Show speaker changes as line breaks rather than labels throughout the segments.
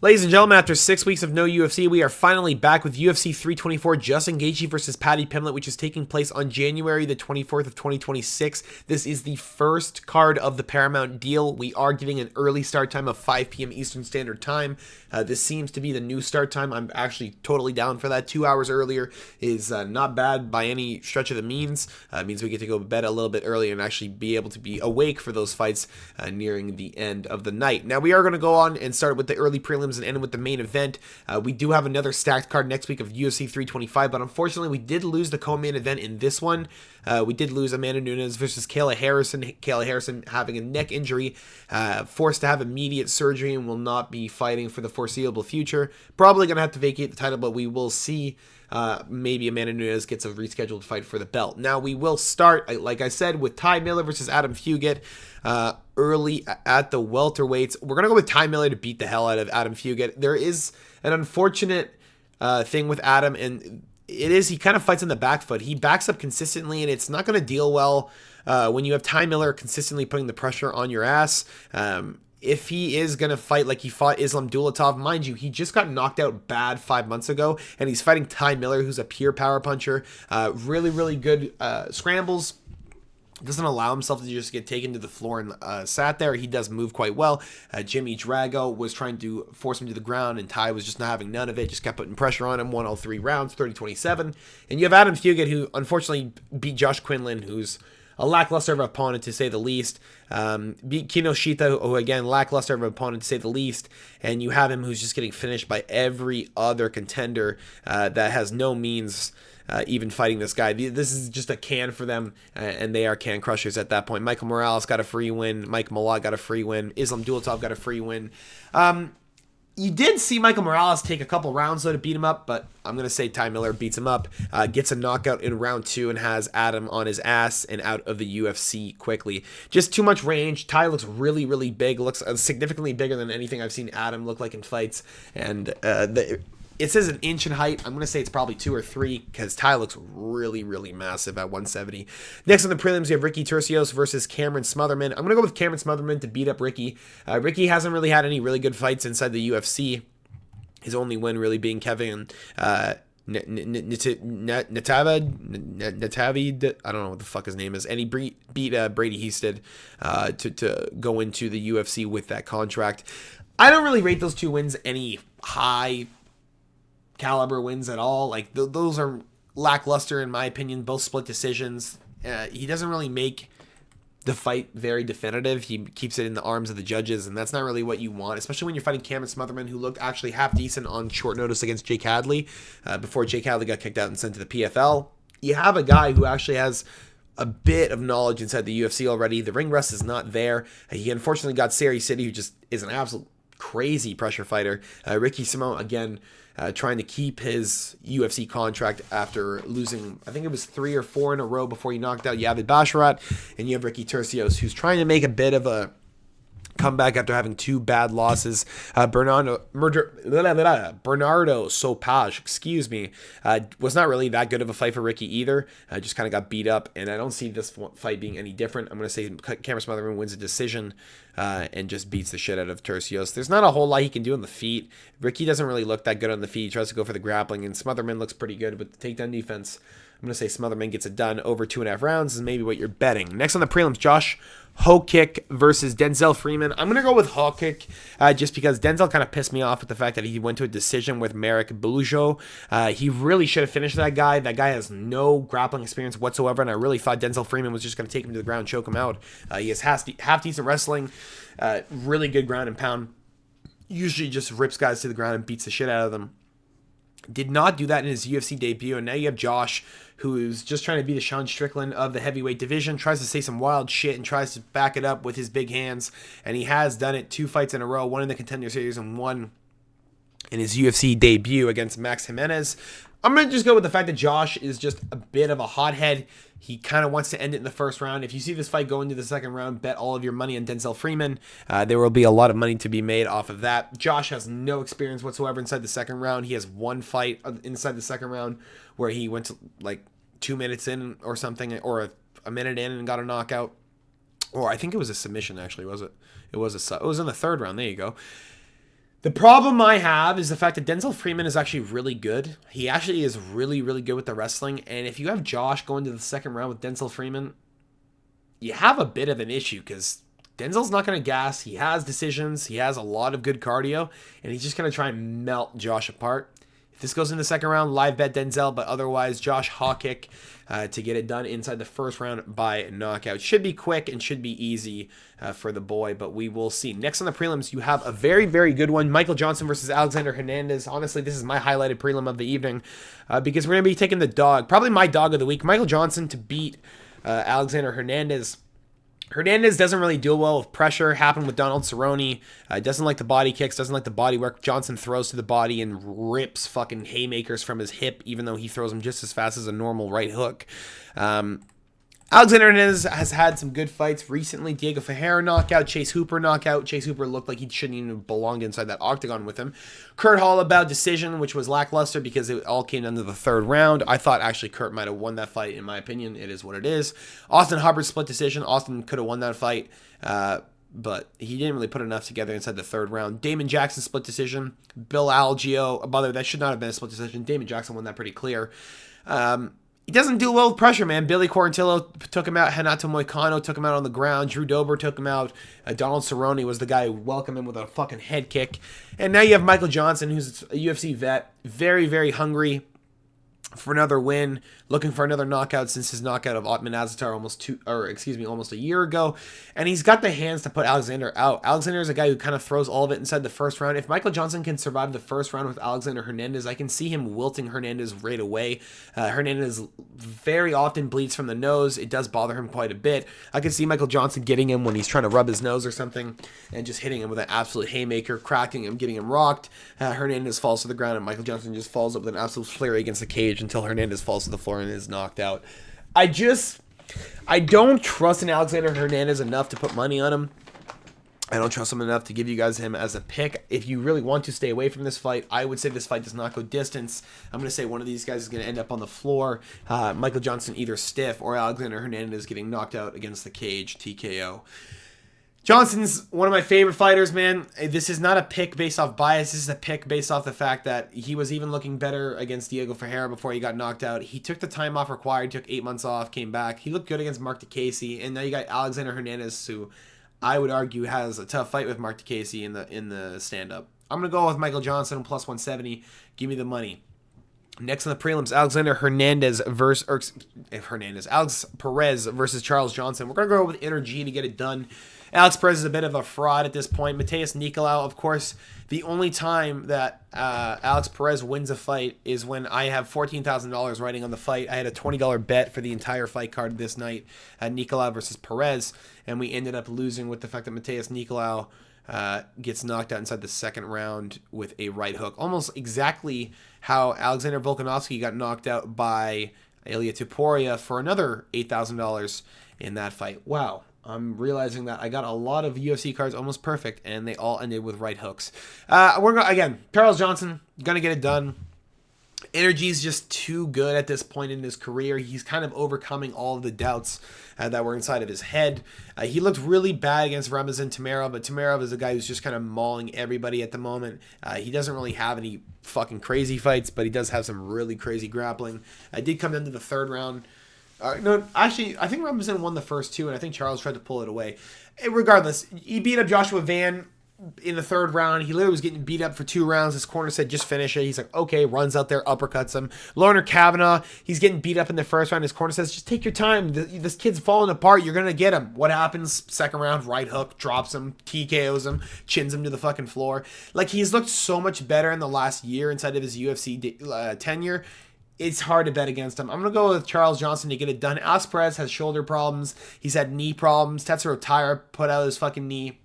Ladies and gentlemen, after 6 weeks of no UFC, we are finally back with UFC 324, Justin Gaethje versus Paddy Pimblett, which is taking place on January the 24th of 2026. This is the first card of the Paramount deal. We are getting an early start time of 5 p.m. Eastern Standard Time. This seems to be the new start time. I'm actually totally down for that. 2 hours earlier is not bad by any stretch of the means. It means we get to go to bed a little bit earlier and actually be able to be awake for those fights nearing the end of the night. Now, we are going to go on and start with the early prelims and end with the main event. We do have another stacked card next week of UFC 325, but unfortunately we did lose the co-main event in this one. We did lose Amanda Nunes versus Kayla Harrison. Kayla Harrison having a neck injury, forced to have immediate surgery and will not be fighting for the foreseeable future. Probably going to have to vacate the title, but we will see. Maybe Amanda Nunes gets a rescheduled fight for the belt. Now we will start, like I said, with Ty Miller versus Adam Fugit. Early at the welterweights, we're gonna go with Ty Miller to beat the hell out of Adam Fugit. There is an unfortunate thing with Adam, and it is he kind of fights on the back foot. He backs up consistently, and it's not going to deal well when you have Ty Miller consistently putting the pressure on your ass. If he is going to fight like he fought Islam Dulatov, mind you, he just got knocked out bad 5 months ago, and he's fighting Ty Miller, who's a pure power puncher. Really, really good scrambles. Doesn't allow himself to just get taken to the floor and sat there. He does move quite well. Jimmy Drago was trying to force him to the ground, and Ty was just not having none of it. Just kept putting pressure on him. Won all 3 rounds, 30-27. And you have Adam Fugit, who unfortunately beat Josh Quinlan, who's a lackluster of an opponent to say the least. Beat Kinoshita, who again, lackluster of an opponent to say the least. And you have him who's just getting finished by every other contender that has no means even fighting this guy. This is just a can for them, and they are can crushers at that point. Michael Morales got a free win. Mike Malott got a free win. Islam Dulatov got a free win. You did see Michael Morales take a couple rounds, though, to beat him up, but I'm going to say Ty Miller beats him up, gets a knockout in round 2, and has Adam on his ass and out of the UFC quickly. Just too much range. Ty looks really, really big, looks significantly bigger than anything I've seen Adam look like in fights, and it says an inch in height. I'm going to say it's probably 2 or 3 because Ty looks really, really massive at 170. Next on the prelims, you have Ricky Turcios versus Cameron Smotherman. I'm going to go with Cameron Smotherman to beat up Ricky. Ricky hasn't really had any really good fights inside the UFC. His only win really being Kevin Natavid. I don't know what the fuck his name is. And he beat Brady Heasted to go into the UFC with that contract. I don't really rate those 2 wins any high caliber wins at all. Like those are lackluster in my opinion, both split decisions. He doesn't really make the fight very definitive. He keeps it in the arms of the judges, and that's not really what you want, especially when you're fighting Cameron Smotherman, who looked actually half decent on short notice against Jake Hadley before Jake Hadley got kicked out and sent to the PFL. You have a guy who actually has a bit of knowledge inside the UFC already. The ring rust is not there. He unfortunately got Sari City, who just is an absolute crazy pressure fighter. Ricky Simon, again, trying to keep his UFC contract after losing, I think it was 3 or 4 in a row before he knocked out Yavid Basharat. And you have Ricky Turcios, who's trying to make a bit of a comeback after having 2 bad losses. Bernardo Sopage, was not really that good of a fight for Ricky either. Just kind of got beat up, and I don't see this fight being any different. I'm going to say Cameron Smotherman wins a decision and just beats the shit out of Turcios. There's not a whole lot he can do on the feet. Ricky doesn't really look that good on the feet. He tries to go for the grappling, and Smotherman looks pretty good with the takedown defense. I'm going to say Smotherman gets it done over 2.5 rounds is maybe what you're betting. Next on the prelims, Josh Hokick versus Denzel Freeman. I'm going to go with Hokick just because Denzel kind of pissed me off with the fact that he went to a decision with Marek Blujo. He really should have finished that guy. That guy has no grappling experience whatsoever, and I really thought Denzel Freeman was just going to take him to the ground and choke him out. He has half-decent wrestling, really good ground and pound. Usually just rips guys to the ground and beats the shit out of them. Did not do that in his UFC debut, and now you have Josh, who's just trying to be the Sean Strickland of the heavyweight division, tries to say some wild shit and tries to back it up with his big hands, and he has done it 2 fights in a row, 1 in the Contender Series and 1 in his UFC debut against Max Jimenez. I'm going to just go with the fact that Josh is just a bit of a hothead. He kind of wants to end it in the first round. If you see this fight go into the second round, bet all of your money on Denzel Freeman. There will be a lot of money to be made off of that. Josh has no experience whatsoever inside the second round. He has 1 fight inside the second round where he went to like 2 minutes in or something, or a minute in and got a knockout. Or I think it was a submission, actually, was it? It was in the third round. There you go. The problem I have is the fact that Denzel Freeman is actually really good. He actually is really, really good with the wrestling. And if you have Josh going to the second round with Denzel Freeman, you have a bit of an issue because Denzel's not going to gas. He has decisions. He has a lot of good cardio. And he's just going to try and melt Josh apart. If this goes in the second round, live bet Denzel. But otherwise, Josh Hawkick to get it done inside the first round by knockout. Should be quick and should be easy for the boy, but we will see. Next on the prelims, you have a very, very good one. Michael Johnson versus Alexander Hernandez. Honestly, this is my highlighted prelim of the evening because we're going to be taking the dog, probably my dog of the week, Michael Johnson to beat Alexander Hernandez. Hernandez doesn't really deal well with pressure. Happened with Donald Cerrone. Doesn't like the body kicks. Doesn't like the body work. Johnson throws to the body and rips fucking haymakers from his hip, even though he throws them just as fast as a normal right hook. Alexander Hernandez has had some good fights recently. Diego Ferreira knockout. Chase Hooper knockout. Chase Hooper looked like he shouldn't even have belonged inside that octagon with him. Kurt Hollabaugh decision, which was lackluster because it all came down to the third round. I thought actually Kurt might have won that fight. In my opinion, it is what it is. Austin Hubbard split decision. Austin could have won that fight, but he didn't really put enough together inside the third round. Damon Jackson split decision. Bill Algeo, by the way, that should not have been a split decision. Damon Jackson won that pretty clear. He doesn't do well with pressure, man. Billy Quarantillo took him out. Renato Moicano took him out on the ground. Drew Dober took him out. Donald Cerrone was the guy who welcomed him with a fucking head kick. And now you have Michael Johnson, who's a UFC vet. Very, very hungry for another win, looking for another knockout since his knockout of Ottman Azatar almost a year ago. And he's got the hands to put Alexander out. Alexander is a guy who kind of throws all of it inside the first round. If Michael Johnson can survive the first round with Alexander Hernandez, I can see him wilting Hernandez right away. Hernandez very often bleeds from the nose. It does bother him quite a bit. I can see Michael Johnson getting him when he's trying to rub his nose or something and just hitting him with an absolute haymaker, cracking him, getting him rocked. Hernandez falls to the ground and Michael Johnson just falls up with an absolute flurry against the cage until Hernandez falls to the floor and is knocked out. I don't trust in Alexander Hernandez enough to put money on him. I don't trust him enough to give you guys him as a pick. If you really want to stay away from this fight, I would say this fight does not go distance. I'm going to say one of these guys is going to end up on the floor. Michael Johnson either stiff or Alexander Hernandez getting knocked out against the cage, TKO. Johnson's one of my favorite fighters, man. This is not a pick based off bias. This is a pick based off the fact that he was even looking better against Diego Ferreira before he got knocked out. He took the time off required, took 8 months off, came back. He looked good against Mark DeCasey, and now you got Alexander Hernandez, who I would argue has a tough fight with Mark DeCasey in the stand-up. I'm going to go with Michael Johnson plus 170. Give me the money. Next on the prelims, Alex Perez versus Charles Johnson. We're going to go with energy to get it done. Alex Perez is a bit of a fraud at this point. Mateus Nicolau, of course, the only time that Alex Perez wins a fight is when I have $14,000 riding on the fight. I had a $20 bet for the entire fight card this night, Nicolau versus Perez, and we ended up losing with the fact that Mateus Nicolau gets knocked out inside the second round with a right hook. Almost exactly how Alexander Volkanovski got knocked out by Ilia Topuria for another $8,000 in that fight. Wow. I'm realizing that I got a lot of UFC cards almost perfect, and they all ended with right hooks. Again, Charles Johnson, gonna get it done. Energy's just too good at this point in his career. He's kind of overcoming all of the doubts that were inside of his head. He looked really bad against Ramazan Tamarov, but Tamarov is a guy who's just kind of mauling everybody at the moment. He doesn't really have any fucking crazy fights, but he does have some really crazy grappling. I did come into the third round. No, actually, I think Ramazan won the first two, and I think Charles tried to pull it away. Regardless, he beat up Joshua Van in the third round. He literally was getting beat up for 2 rounds. His corner said, just finish it. He's like, okay, runs out there, uppercuts him. Lorner Kavanaugh, he's getting beat up in the first round. His corner says, just take your time. This kid's falling apart. You're going to get him. What happens? Second round, right hook, drops him, TKOs him, chins him to the fucking floor. Like, he's looked so much better in the last year inside of his UFC tenure. It's hard to bet against him. I'm going to go with Charles Johnson to get it done. Alex Perez has shoulder problems. He's had knee problems. Tetsuro Taira put out his fucking knee.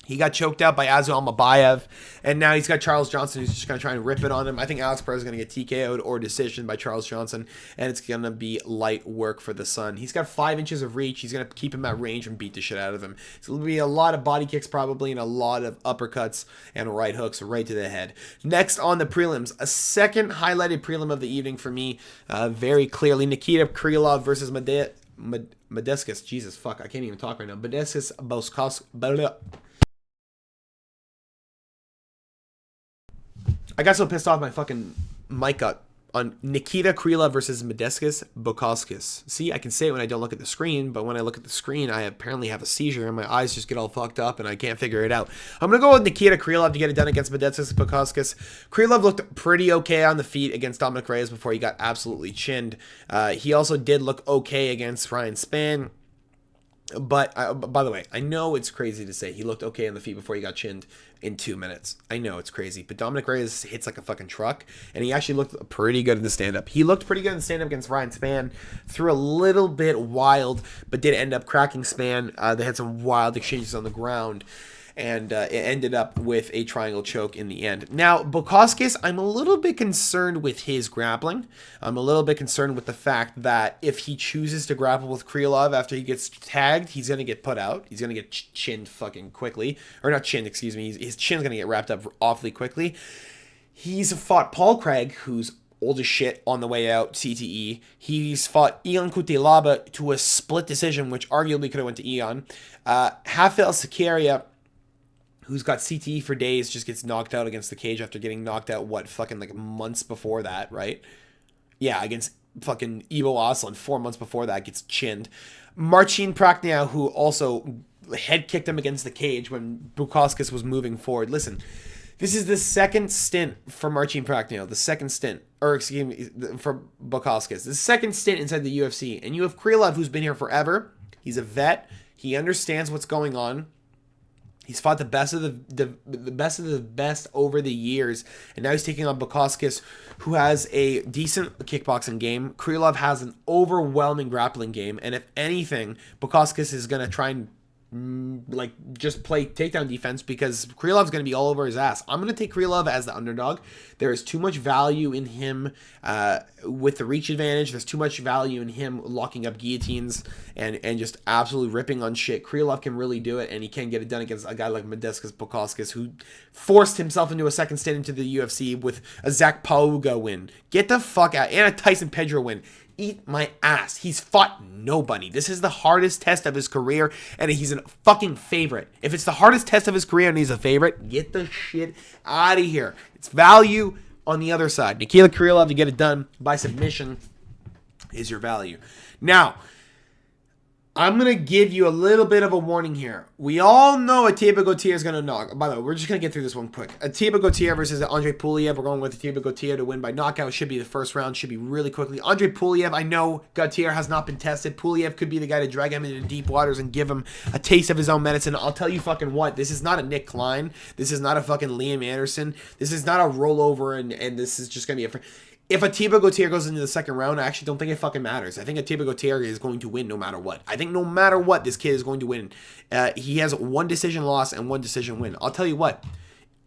He got choked out by Azu Almabayev, and now he's got Charles Johnson who's just going to try and rip it on him. I think Alex Perez is going to get TKO'd or decision by Charles Johnson, and it's going to be light work for the son. He's got 5 inches of reach. He's going to keep him at range and beat the shit out of him. So it'll be a lot of body kicks probably and a lot of uppercuts and right hooks right to the head. Next on the prelims, a second highlighted prelim of the evening for me, very clearly, Nikita Krylov versus Modestas. Jesus, fuck, I can't even talk right now. Modestas Boskowski. I got so pissed off my fucking mic got on Nikita Krylov versus Modestas Bukauskas. See, I can say it when I don't look at the screen, but when I look at the screen, I apparently have a seizure and my eyes just get all fucked up and I can't figure it out. I'm going to go with Nikita Krylov to get it done against Modestas Bukauskas. Krylov looked pretty okay on the feet against Dominic Reyes before he got absolutely chinned. He also did look okay against Ryan Spann. But, by the way, I know it's crazy to say he looked okay on the feet before he got chinned in 2 minutes. I know it's crazy. But Dominic Reyes hits like a fucking truck. And he actually looked pretty good in the stand-up. He looked pretty good in the stand-up against Ryan Spann. Threw a little bit wild, but did end up cracking Spann. They had some wild exchanges on the ground. And it ended up with a triangle choke in the end. Now, Bukauskas, I'm a little bit concerned with his grappling. I'm a little bit concerned with the fact that if he chooses to grapple with Krylov after he gets tagged, he's going to get put out. He's going to get chinned fucking quickly. Or not chinned, excuse me. His chin's going to get wrapped up awfully quickly. He's fought Paul Craig, who's old as shit on the way out, CTE. He's fought Ion Cutelaba to a split decision, which arguably could have went to Ion. Rafael Sakaria, who's got CTE for days, just gets knocked out against the cage after getting knocked out, fucking like months before that, right? Yeah, against fucking Ivo Aslan 4 months before that, gets chinned. Marcin Prachnio, who also head kicked him against the cage when Bukauskas was moving forward. Listen, this is the second stint for Marcin Prachnio, for Bukauskas. The second stint inside the UFC. And you have Krylov, who's been here forever. He's a vet. He understands what's going on. He's fought the best of the best over the years, and now he's taking on Bukauskas, who has a decent kickboxing game. Krylov has an overwhelming grappling game, and if anything, Bukauskas is going to try and just play takedown defense because Krylov's going to be all over his ass. I'm going to take Krylov as the underdog. There is too much value in him with the reach advantage. There's too much value in him locking up guillotines and just absolutely ripping on shit. Krylov can really do it, and he can get it done against a guy like Modestas Bukauskas, who forced himself into a second stint into the UFC with a Zach Pauga win. Get the fuck out. And a Tyson Pedro win. Eat my ass. He's fought nobody. This is the hardest test of his career, and he's a fucking favorite. If it's the hardest test of his career and he's a favorite, get the shit out of here. It's value on the other side. Nikita Krylov to get it done by submission is your value. Now, I'm going to give you a little bit of a warning here. We all know Atiba Gauthier is going to knock. By the way, we're just going to get through this one quick. Atiba Gauthier versus Andre Puliev. We're going with Atiba Gauthier to win by knockout. Should be the first round. Should be really quickly. Andre Puliev, I know Gauthier has not been tested. Puliev could be the guy to drag him into deep waters and give him a taste of his own medicine. I'll tell you fucking what. This is not a Nick Klein. This is not a fucking Liam Anderson. This is not a rollover and this is just going to be a... If Atiba Gauthier goes into the second round, I actually don't think it fucking matters. I think Atiba Gauthier is going to win no matter what. I think no matter what, this kid is going to win. He has one decision loss and one decision win. I'll tell you what.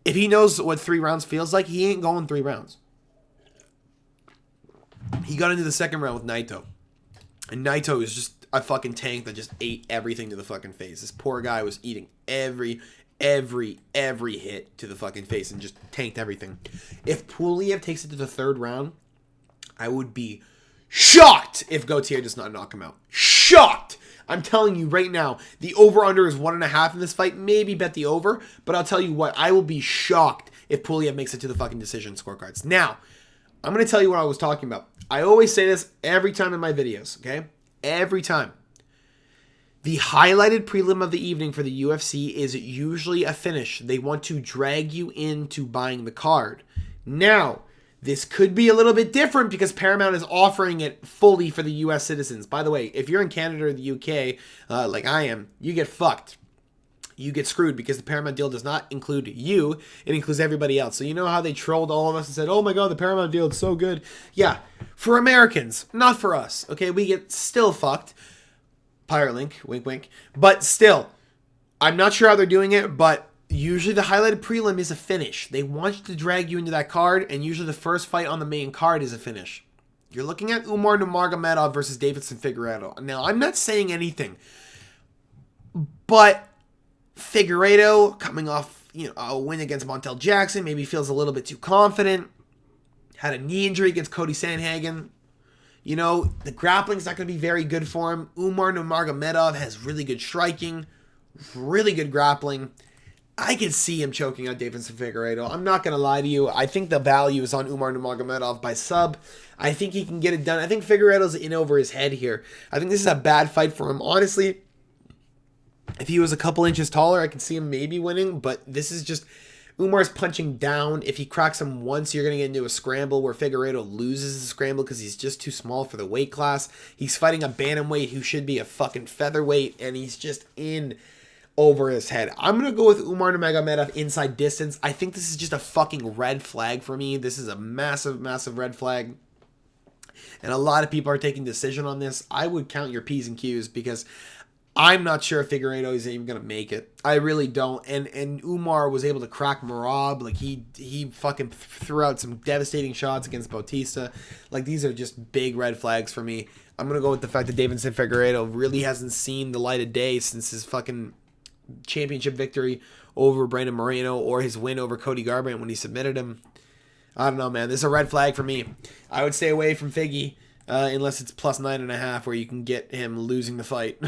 If he knows what 3 rounds feels like, he ain't going 3 rounds. He got into the second round with Naito. And Naito is just a fucking tank that just ate everything to the fucking face. This poor guy was eating every hit to the fucking face and just tanked everything. If Puliev takes it to the 3rd round, I would be shocked if Gauthier does not knock him out. Shocked! I'm telling you right now, the over-under is 1.5 in this fight. Maybe bet the over, but I'll tell you what, I will be shocked if Puliev makes it to the fucking decision scorecards. Now, I'm going to tell you what I was talking about. I always say this every time in my videos, okay? Every time. The highlighted prelim of the evening for the UFC is usually a finish. They want to drag you into buying the card. Now, this could be a little bit different because Paramount is offering it fully for the US citizens. By the way, if you're in Canada or the UK, like I am, you get fucked. You get screwed because the Paramount deal does not include you. It includes everybody else. So you know how they trolled all of us and said, oh my god, the Paramount deal is so good. Yeah, for Americans, not for us. Okay, we get still fucked. Pirate link, wink wink. But still, I'm not sure how they're doing it, but usually the highlighted prelim is a finish. They want to drag you into that card, and usually the first fight on the main card is a finish. You're looking at Umar Nurmagomedov versus Davidson Figueiredo. Now, I'm not saying anything, but Figueiredo coming off, a win against Montel Jackson, maybe feels a little bit too confident. Had a knee injury against Cody Sandhagen. The grappling's not going to be very good for him. Umar Nurmagomedov has really good striking, really good grappling. I can see him choking out Deiveson Figueiredo. I'm not going to lie to you. I think the value is on Umar Nurmagomedov by sub. I think he can get it done. I think Figueiredo's in over his head here. I think this is a bad fight for him. Honestly, if he was a couple inches taller, I could see him maybe winning. But this is just... Umar's punching down. If he cracks him once, you're going to get into a scramble where Figueiredo loses the scramble because he's just too small for the weight class. He's fighting a bantamweight who should be a fucking featherweight, and he's just in over his head. I'm going to go with Umar Nurmagomedov inside distance. I think this is just a fucking red flag for me. This is a massive, massive red flag. And a lot of people are taking decision on this. I would count your P's and Q's because I'm not sure if Figueiredo is even going to make it. I really don't. And Umar was able to crack Merab. Like, he fucking threw out some devastating shots against Bautista. Like, these are just big red flags for me. I'm going to go with the fact that Deiveson Figueiredo really hasn't seen the light of day since his fucking championship victory over Brandon Moreno or his win over Cody Garbrandt when he submitted him. I don't know, man. This is a red flag for me. I would stay away from Figgy. Unless it's plus 9.5 where you can get him losing the fight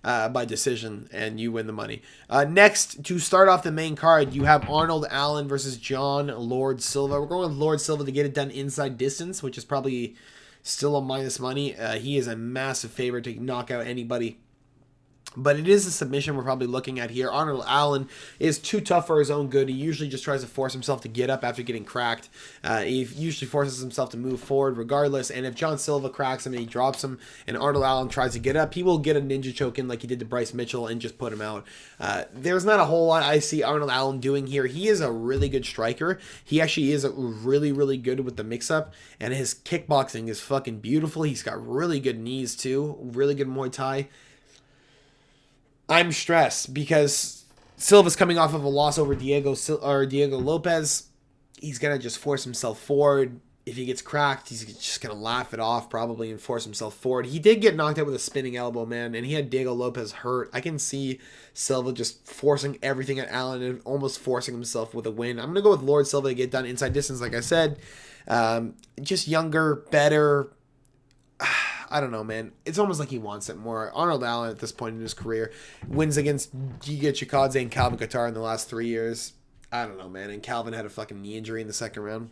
by decision and you win the money. Next, to start off the main card, you have Arnold Allen versus John Lord Silva. We're going with Lord Silva to get it done inside distance, which is probably still a minus money. He is a massive favorite to knock out anybody. But it is a submission we're probably looking at here. Arnold Allen is too tough for his own good. He usually just tries to force himself to get up after getting cracked. He usually forces himself to move forward regardless. And if John Silva cracks him and he drops him and Arnold Allen tries to get up, he will get a ninja choke in like he did to Bryce Mitchell and just put him out. There's not a whole lot I see Arnold Allen doing here. He is a really good striker. He actually is really, really good with the mix-up. And his kickboxing is fucking beautiful. He's got really good knees too. Really good Muay Thai. I'm stressed because Silva's coming off of a loss over Diego Lopez. He's going to just force himself forward. If he gets cracked, he's just going to laugh it off probably and force himself forward. He did get knocked out with a spinning elbow, man, and he had Diego Lopez hurt. I can see Silva just forcing everything at Allen and almost forcing himself with a win. I'm going to go with Lord Silva to get done inside distance, like I said. Just younger, better. I don't know, man. It's almost like he wants it more. Arnold Allen at this point in his career wins against Giga Chikadze and Calvin Kattar in the last 3 years. I don't know, man. And Calvin had a fucking knee injury in the second round.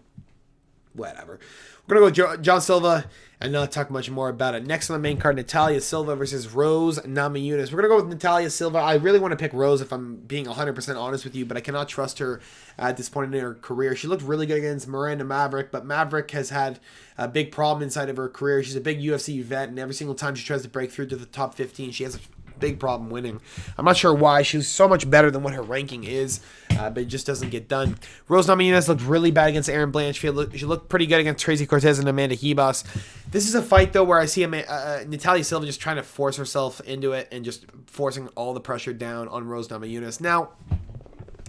Whatever. We're going to go with John Silva and not talk much more about it. Next on the main card, Natalia Silva versus Rose Namajunas. We're going to go with Natalia Silva. I really want to pick Rose if I'm being 100% honest with you, but I cannot trust her at this point in her career. She looked really good against Miranda Maverick, but Maverick has had a big problem inside of her career. She's a big UFC vet, and every single time she tries to break through to the top 15, she has a big problem winning. I'm not sure why. She's so much better than what her ranking is, but it just doesn't get done. Rose Namajunas looked really bad against Erin Blanchfield. She looked pretty good against Tracy Cortez and Amanda Hebos. This is a fight, though, where I see Natalia Silva just trying to force herself into it and just forcing all the pressure down on Rose Namajunas. Now,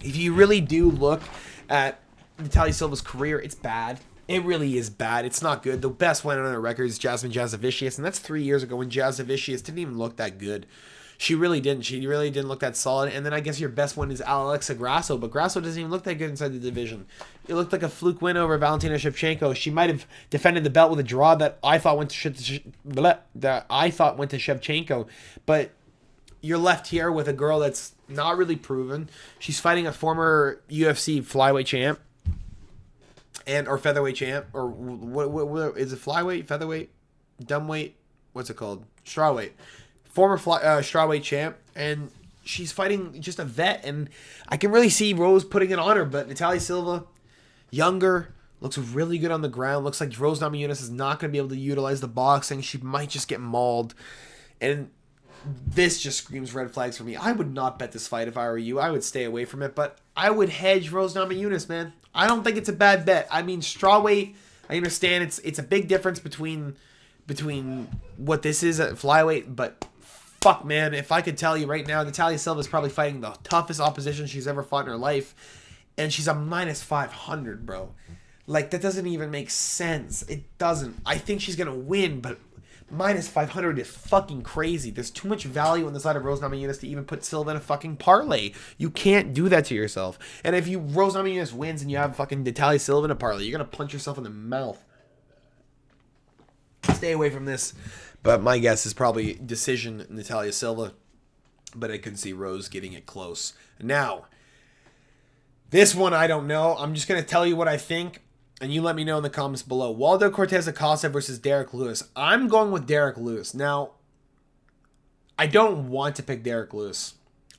if you really do look at Natalia Silva's career, it's bad. It really is bad. It's not good. The best win on her record is Jasmine Jasavicius, and that's 3 years ago when Jasavicius didn't even look that good. She really didn't. She really didn't look that solid. And then I guess your best one is Alexa Grasso, but Grasso doesn't even look that good inside the division. It looked like a fluke win over Valentina Shevchenko. She might have defended the belt with a draw that I thought went to Shevchenko, but you're left here with a girl that's not really proven. She's fighting a former UFC flyweight champ or featherweight champ, or what is it? Flyweight, featherweight, dumbweight? What's it called? Strawweight. Former strawweight champ, and she's fighting just a vet, and I can really see Rose putting it on her, but Natalia Silva, younger, looks really good on the ground, looks like Rose Namajunas is not going to be able to utilize the boxing. She might just get mauled, and this just screams red flags for me. I would not bet this fight if I were you. I would stay away from it, but I would hedge Rose Namajunas, man. I don't think it's a bad bet. I mean, strawweight, I understand it's a big difference between what this is at flyweight, but fuck, man, if I could tell you right now, Natalia Silva is probably fighting the toughest opposition she's ever fought in her life, and she's a minus 500, bro. Like, that doesn't even make sense. It doesn't. I think she's going to win, but minus 500 is fucking crazy. There's too much value on the side of Rose Namajunas to even put Silva in a fucking parlay. You can't do that to yourself. And if Rose Namajunas wins and you have fucking Natalia Silva in a parlay, you're going to punch yourself in the mouth. Stay away from this. But my guess is probably decision Natalia Silva. But I could see Rose getting it close. Now, This one, I don't know. I'm just going to tell you what I think, and you let me know in the comments below. Waldo Cortez Acosta versus Derek Lewis. I'm going with Derek Lewis. Now, I don't want to pick Derek Lewis.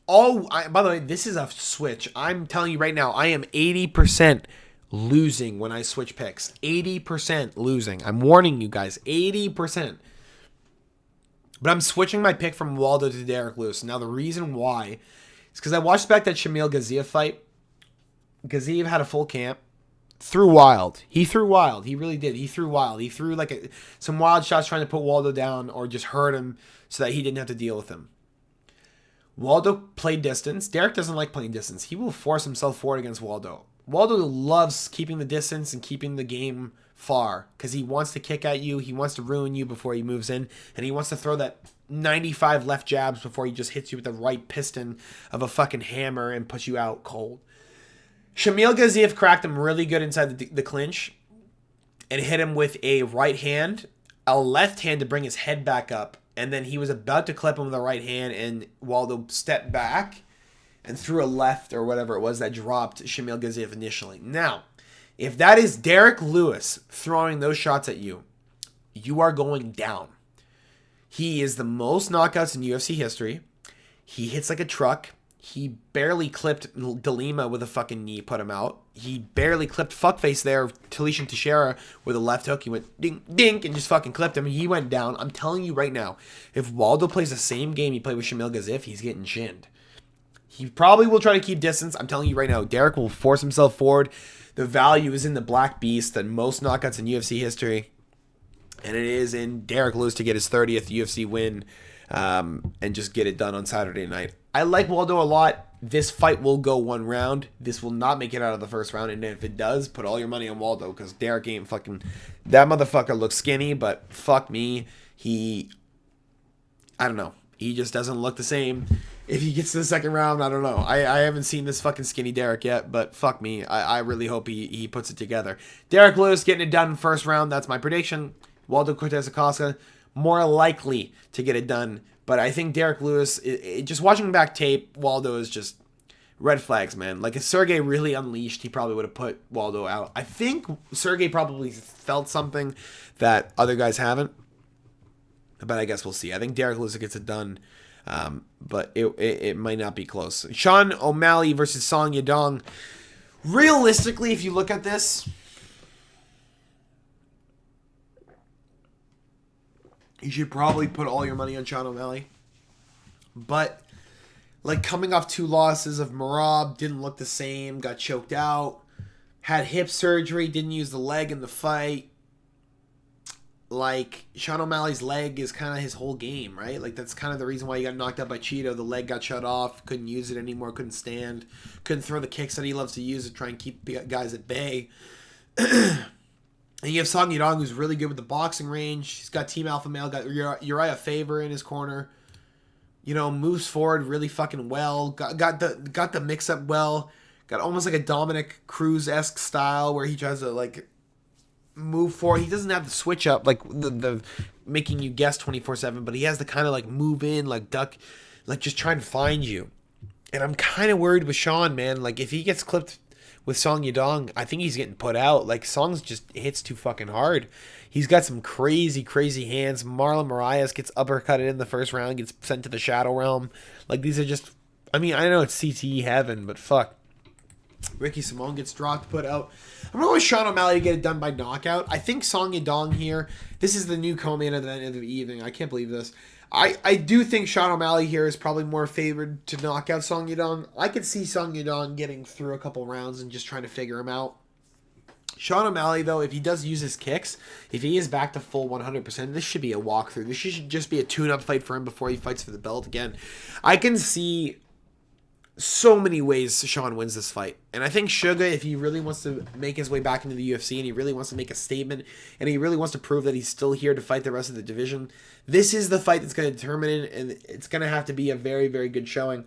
By the way, this is a switch. I'm telling you right now, I am 80% losing when I switch picks. 80% losing. I'm warning you guys, 80%. But I'm switching my pick from Waldo to Derek Lewis. Now, the reason why is because I watched back that Shamil Gaethje fight. Gaethje had a full camp. Threw wild. He threw wild. He really did. He threw wild. He threw like some wild shots trying to put Waldo down or just hurt him so that he didn't have to deal with him. Waldo played distance. Derek doesn't like playing distance. He will force himself forward against Waldo. Waldo loves keeping the distance and keeping the game far because he wants to kick at you. He wants to ruin you before he moves in, and he wants to throw that 95 left jabs before he just hits you with the right piston of a fucking hammer and puts you out cold. Shamil Gaethje cracked him really good inside the clinch and hit him with a right hand, a left hand to bring his head back up, and then he was about to clip him with the right hand, and Waldo stepped back and threw a left or whatever it was that dropped Shamil Gaethje initially. Now, if that is Derek Lewis throwing those shots at you, you are going down. He is the most knockouts in UFC history. He hits like a truck. He barely clipped DeLima with a fucking knee, put him out. He barely clipped fuckface there, Talisha Teixeira, with a left hook. He went dink, dink, and just fucking clipped him, and he went down. I'm telling you right now, if Waldo plays the same game he played with Shamil Gaethje, he's getting chinned. He probably will try to keep distance. I'm telling you right now, Derek will force himself forward. The value is in the Black Beast and most knockouts in UFC history. And it is in Derek Lewis to get his 30th UFC win and just get it done on Saturday night. I like Waldo a lot. This fight will go one round. This will not make it out of the first round. And if it does, put all your money on Waldo because Derek ain't fucking... That motherfucker looks skinny, but fuck me. I don't know. He just doesn't look the same. If he gets to the second round, I don't know. I haven't seen this fucking skinny Derek yet, but fuck me. I really hope he puts it together. Derek Lewis getting it done in first round. That's my prediction. Waldo Cortez Acosta, more likely to get it done. But I think Derek Lewis, just watching back tape, Waldo is just red flags, man. Like if Sergey really unleashed, he probably would have put Waldo out. I think Sergey probably felt something that other guys haven't. But I guess we'll see. I think Derek Lewis gets it done. But it might not be close. Sean O'Malley versus Song Yadong. Realistically, if you look at this, you should probably put all your money on Sean O'Malley. But, like, coming off 2 losses of Marab, didn't look the same, got choked out, had hip surgery, didn't use the leg in the fight. Like, Sean O'Malley's leg is kind of his whole game, right? Like, that's kind of the reason why he got knocked out by Cheeto. The leg got shut off, couldn't use it anymore, couldn't stand, couldn't throw the kicks that he loves to use to try and keep guys at bay. And you have Song Yadong, who's really good with the boxing range. He's got Team Alpha Male, got Uriah Faber in his corner. You know, moves forward really fucking well. Got the mix up well. Got almost like a Dominic Cruz-esque style where he tries to like move forward. He doesn't have the switch up like the making you guess 24/7, but he has the kind of like move in, like duck, like just trying to find you. And I'm kind of worried with Sean, man. Like if he gets clipped with Song Yadong, I think he's getting put out. Like, Song's just hits too fucking hard. He's got some crazy, crazy hands. Marlon Moraes gets uppercutted in the first round, gets sent to the Shadow Realm. Like, these are just... I mean, I know it's CTE heaven, but fuck. Ricky Simone gets dropped, put out. I'm going with Sean O'Malley to get it done by knockout. I think Song Yadong here... This is the new co-main at the end of the evening. I can't believe this. I do think Sean O'Malley here is probably more favored to knock out Song Yadong. I could see Song Yadong getting through a couple rounds and just trying to figure him out. Sean O'Malley, though, if he does use his kicks, if he is back to full 100%, this should be a walkthrough. This should just be a tune-up fight for him before he fights for the belt again. I can see so many ways Sean wins this fight. And I think Suga, if he really wants to make his way back into the UFC and he really wants to make a statement and he really wants to prove that he's still here to fight the rest of the division, this is the fight that's going to determine it, and it's going to have to be a very, very good showing.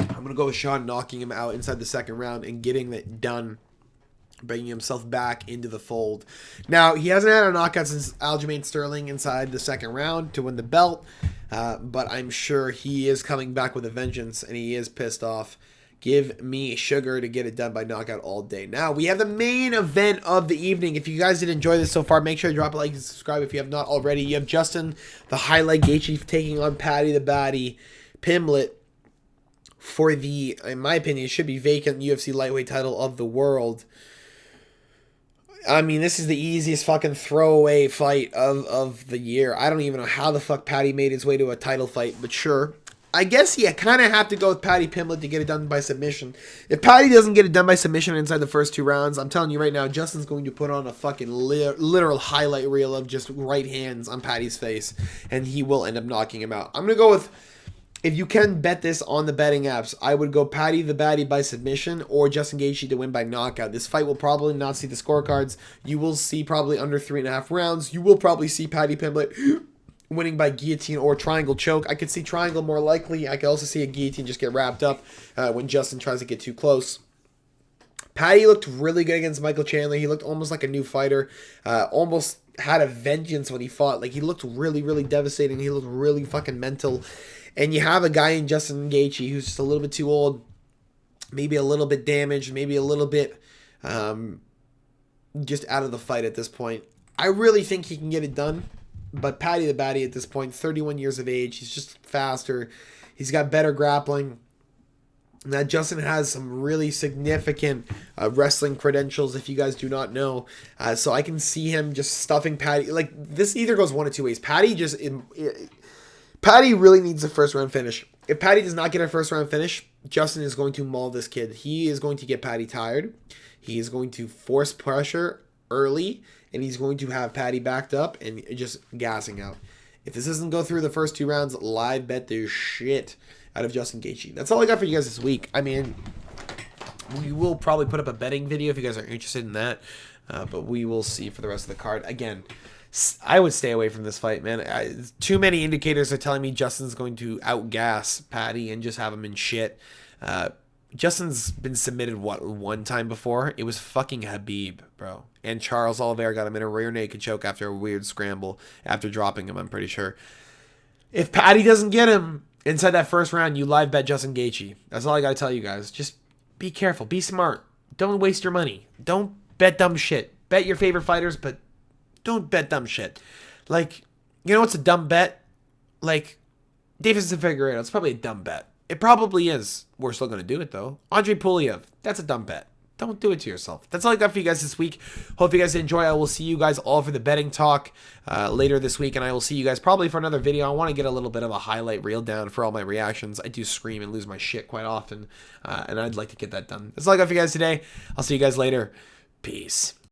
I'm going to go with Sean knocking him out inside the second round and getting that done, bringing himself back into the fold. Now, he hasn't had a knockout since Aljamain Sterling inside the second round to win the belt, but I'm sure he is coming back with a vengeance, and he is pissed off. Give me Sugar to get it done by knockout all day. Now, we have the main event of the evening. If you guys did enjoy this so far, make sure to drop a like and subscribe if you have not already. You have Justin, the highlight Gaethje, taking on Paddy the Baddie Pimblett for the, in my opinion, should be vacant UFC lightweight title of the world. I mean, this is the easiest fucking throwaway fight of the year. I don't even know how the fuck Paddy made his way to a title fight, but sure. I guess you kind of have to go with Paddy Pimblett to get it done by submission. If Paddy doesn't get it done by submission inside the first 2 rounds, I'm telling you right now, Justin's going to put on a fucking literal highlight reel of just right hands on Paddy's face, and he will end up knocking him out. I'm going to go with, if you can bet this on the betting apps, I would go Paddy the Baddie by submission or Justin Gaethje to win by knockout. This fight will probably not see the scorecards. You will see probably under 3.5 rounds. You will probably see Paddy Pimblett winning by guillotine or triangle choke. I could see triangle more likely. I could also see a guillotine just get wrapped up when Justin tries to get too close. Paddy looked really good against Michael Chandler. He looked almost like a new fighter. Almost had a vengeance when he fought. Like, he looked really, really devastating. He looked really fucking mental. And you have a guy in Justin Gaethje who's just a little bit too old, maybe a little bit damaged, maybe a little bit just out of the fight at this point. I really think he can get it done. But Paddy the Baddie at this point, 31 years of age, he's just faster. He's got better grappling. Now, Justin has some really significant wrestling credentials, if you guys do not know. So I can see him just stuffing Paddy. Like, this either goes one of 2 ways. Paddy really needs a first-round finish. If Paddy does not get a first-round finish, Justin is going to maul this kid. He is going to get Paddy tired. He is going to force pressure early, and he's going to have Paddy backed up and just gassing out. If this doesn't go through the first 2 rounds, live bet the shit out of Justin Gaethje. That's all I got for you guys this week. I mean, we will probably put up a betting video if you guys are interested in that, but we will see for the rest of the card. Again, I would stay away from this fight, man. Too many indicators are telling me Justin's going to outgas Paddy and just have him in shit. Justin's been submitted, what, 1 time before? It was fucking Habib, bro. And Charles Oliveira got him in a rear naked choke after a weird scramble after dropping him, I'm pretty sure. If Paddy doesn't get him inside that first round, you live bet Justin Gaethje. That's all I got to tell you guys. Just be careful. Be smart. Don't waste your money. Don't bet dumb shit. Bet your favorite fighters, but don't bet dumb shit. Like, you know what's a dumb bet? Like, Deiveson Figueiredo. It's probably a dumb bet. It probably is. We're still going to do it, though. Andre Puliev. That's a dumb bet. Don't do it to yourself. That's all I got for you guys this week. Hope you guys enjoy. I will see you guys all for the betting talk later this week, and I will see you guys probably for another video. I want to get a little bit of a highlight reel down for all my reactions. I do scream and lose my shit quite often, and I'd like to get that done. That's all I got for you guys today. I'll see you guys later. Peace.